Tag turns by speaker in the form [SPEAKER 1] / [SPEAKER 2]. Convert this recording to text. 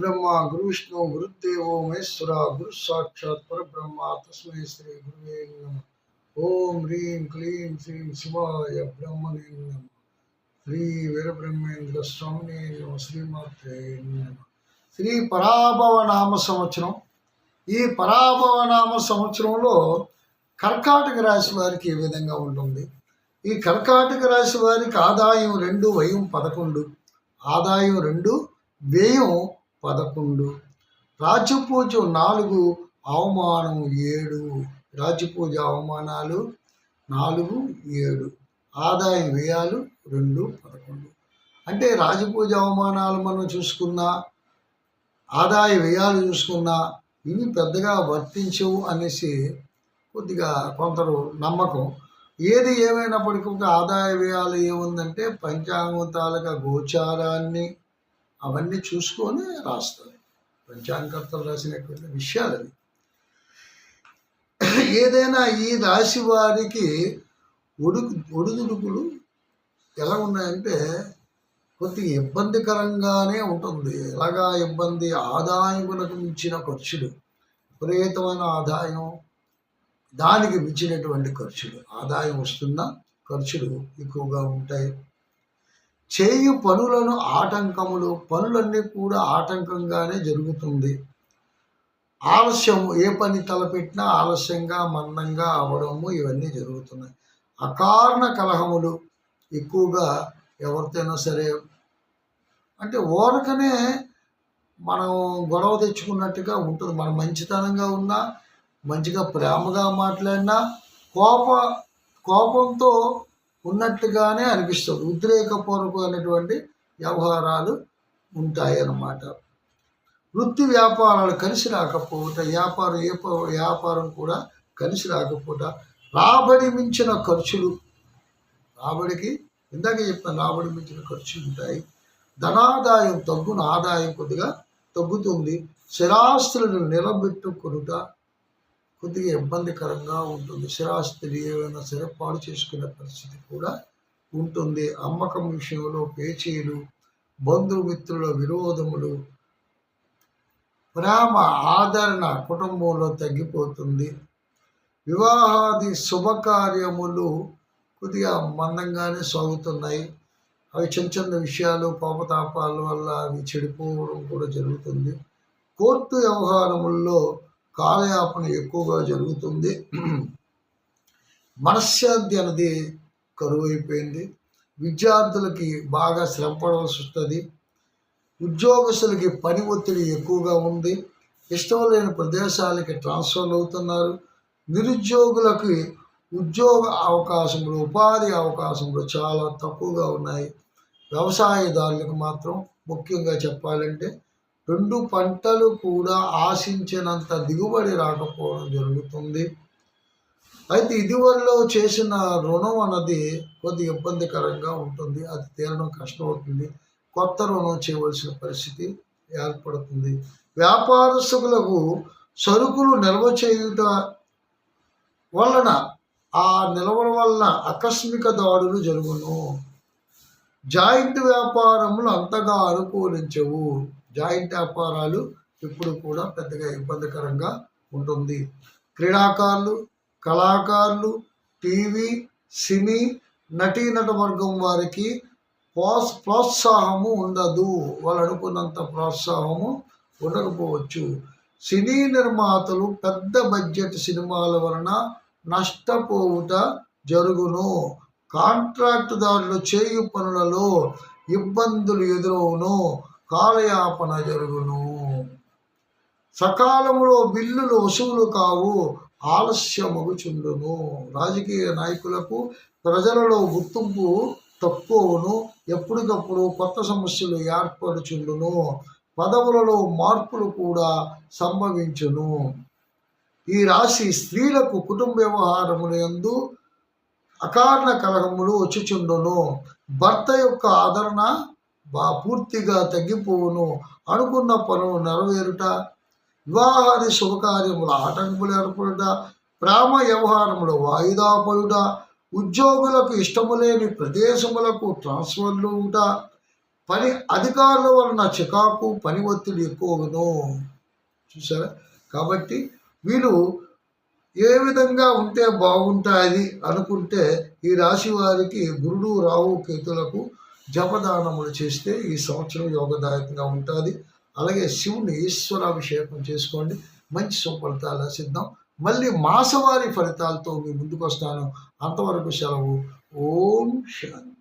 [SPEAKER 1] గురుర్బ్రహ్మ గురువిష్ణు గురుదేవో మహేశ్వర గురు సాక్షాత్ పరబ్రహ్మ తస్మై శ్రీ గురువే నమః. ఓం హ్రీం క్లీం శ్రీం శివాయ బ్రహ్మణే నమః. శ్రీ వీరబ్రహ్మేంద్ర స్వామినే నమః. శ్రీమాత్రే నమః. శ్రీ పరాభవ నామ సంవత్సరం. ఈ పరాభవ నామ సంవత్సరంలో కర్కాటక రాశి వారికి ఏ విధంగా ఉంటుంది? ఈ కర్కాటక రాశి వారికి ఆదాయం 2, వ్యయం 11. ఆదాయం 2, వ్యయం 11. రాజ్యపూజ్యం 4, అవమానం 7. రాజ్యపూజ అవమానాలు 4, 7. ఆదాయం వ్యయాలు 2, 11. అంటే రాజపూజ అవమానాలు మనం చూసుకున్నా, ఆదాయ వ్యయాలు చూసుకున్నా ఇవి పెద్దగా వర్తించవు అనేసి కొద్దిగా కొందరు నమ్మకం. ఏది ఏమైనప్పటికీ ఒక ఆదాయ వ్యయాలు ఏముందంటే పంచాంగం తాలూకా గోచారాన్ని అవన్నీ చూసుకొని రాస్తారు. పంచాంగకర్తలు రాసినటువంటి విషయాలు అవి. ఏదైనా ఈ రాశి వారికి ఒడిదుడుకులు ఎలా ఉన్నాయంటే కొద్దిగా ఇబ్బందికరంగానే ఉంటుంది. ఎలాగా ఇబ్బంది? ఆదాయములకు మించిన ఖర్చులు, విపరీతమైన ఆదాయం, దానికి మించినటువంటి ఖర్చులు. ఆదాయం వస్తున్నా ఖర్చులు ఎక్కువగా ఉంటాయి. చేయు పనులను ఆటంకములు, పనులన్నీ కూడా ఆటంకంగానే జరుగుతుంది. ఆలస్యం, ఏ పని తలపెట్టినా ఆలస్యంగా మందంగా అవ్వడము ఇవన్నీ జరుగుతున్నాయి. అకారణ కలహములు ఎక్కువగా ఎవరితోనైనా సరే అంటే ఓరకనే మనం గొడవ తెచ్చుకున్నట్టుగా ఉంటుంది. మనం మంచితనంగా ఉన్నా, మంచిగా ప్రేమగా మాట్లాడినా కోపంతో ఉన్నట్టుగానే అనిపిస్తుంది. ఉద్రేకపూర్వకమైనటువంటి వ్యవహారాలు ఉంటాయి అన్నమాట. వృత్తి వ్యాపారాలు కలిసి రాకపోవట, వ్యాపారం కూడా కలిసి రాకపోవట, రాబడి మించిన ఖర్చులు, రాబడికి ఇందాక చెప్పిన రాబడి మించిన ఖర్చులు ఉంటాయి. ధనాదాయం తగ్గున, ఆదాయం కొద్దిగా తగ్గుతుంది. స్థిరాస్తులను నిలబెట్టుకొనుట కొద్దిగా ఇబ్బందికరంగా ఉంటుంది. స్థిరాస్తులు ఏవైనా సరే పాడు చేసుకునే పరిస్థితి కూడా ఉంటుంది. అమ్మకం విషయంలో పేచీలు, బంధుమిత్రుల విరోధములు, ప్రేమ ఆదరణ కుటుంబంలో తగ్గిపోతుంది. వివాహాది శుభకార్యములు కొద్దిగా మందంగానే సాగుతున్నాయి. అవి చిన్న చిన్న విషయాలు, కోపతాపాల వల్ల అవి చెడిపోవడం కూడా జరుగుతుంది. కోర్టు వ్యవహారముల్లో కాలయాపన ఎక్కువగా జరుగుతుంది. మనశ్శాంతి అనేది కరువైపోయింది. విద్యార్థులకి బాగా శ్రమ పడవలసి వస్తుంది. ఉద్యోగస్తులకి పని ఒత్తిడి ఎక్కువగా ఉంది. ఇష్టం లేని ప్రదేశాలకి ట్రాన్స్ఫర్లు అవుతున్నారు. నిరుద్యోగులకి ఉద్యోగ అవకాశములు, ఉపాధి అవకాశములు చాలా తక్కువగా ఉన్నాయి. వ్యవసాయదారులకు మాత్రం ముఖ్యంగా చెప్పాలంటే 2 పంటలు కూడా ఆశించినంత దిగుబడి రాకపోవడం జరుగుతుంది. అయితే ఇదివరలో చేసిన రుణం అన్నది కొద్దిగా ఇబ్బందికరంగా ఉంటుంది. అది తీరడం కష్టమవుతుంది. కొత్త రుణం చేయవలసిన పరిస్థితి ఏర్పడుతుంది. వ్యాపారస్తులకు సరుకులు నిల్వ చేయుట వలన ఆ నిల్వల వలన ఆకస్మిక దాడులు జరుగును. జాయింట్ వ్యాపారములు అంతగా అనుకూలించవు. జాయింట్ వ్యాపారాలు ఇప్పుడు కూడా పెద్దగా ఇబ్బందికరంగా ఉంటుంది. క్రీడాకారులు, కళాకారులు, టీవీ, సినీ, నటీనట వర్గం వారికి ప్రోత్సాహము ఉండదు. వాళ్ళు అనుకున్నంత ప్రోత్సాహము ఉండకపోవచ్చు. సినీ నిర్మాతలు పెద్ద బడ్జెట్ సినిమాల వలన నష్టపోవుట జరుగును. కాంట్రాక్టుదారులు చేయు పనులలో ఇబ్బందులు ఎదురవును. కాలయాపన జరుగును. సకాలంలో బిల్లులు వసూలు కావు, ఆలస్యమగుచుండును. రాజకీయ నాయకులకు ప్రజలలో గుర్తింపు తక్కువను. ఎప్పటికప్పుడు కొత్త సమస్యలు ఏర్పడుచుండును. పదవులలో మార్పులు కూడా సంభవించును. ఈ రాశి స్త్రీలకు కుటుంబ వ్యవహారముల యందు అకారణ కలహములు వచ్చుచుండును. భర్త యొక్క ఆదరణ పూర్తిగా తగ్గిపోవును. అనుకున్న పనులు నెరవేరుట, వివాహాది శుభకార్యముల ఆటంకములు ఏర్పడుట, ప్రేమ వ్యవహారములు వాయిదా పడుట, ఉద్యోగులకు ఇష్టము లేని ప్రదేశములకు ట్రాన్స్ఫర్లు ఉంట, పని అధికారుల వలన చికాకు, పని ఒత్తిడి ఎక్కువను. చూసారా? కాబట్టి వీళ్ళు ఏ విధంగా ఉంటే బాగుంటుంది అనుకుంటే ఈ రాశి వారికి గురుడు, రాహు, కేతులకు జపదానములు చేస్తే ఈ సంవత్సరం యోగదాయకంగా ఉంటుంది. అలాగే శివుని ఈశ్వరాభిషేకం చేసుకోండి. మంచి సుఫలితాలు ఆశిద్దాం. మళ్ళీ మాసవారి ఫలితాలతో మీ ముందుకు వస్తాను. అంతవరకు సెలవు. ఓం శాంతి.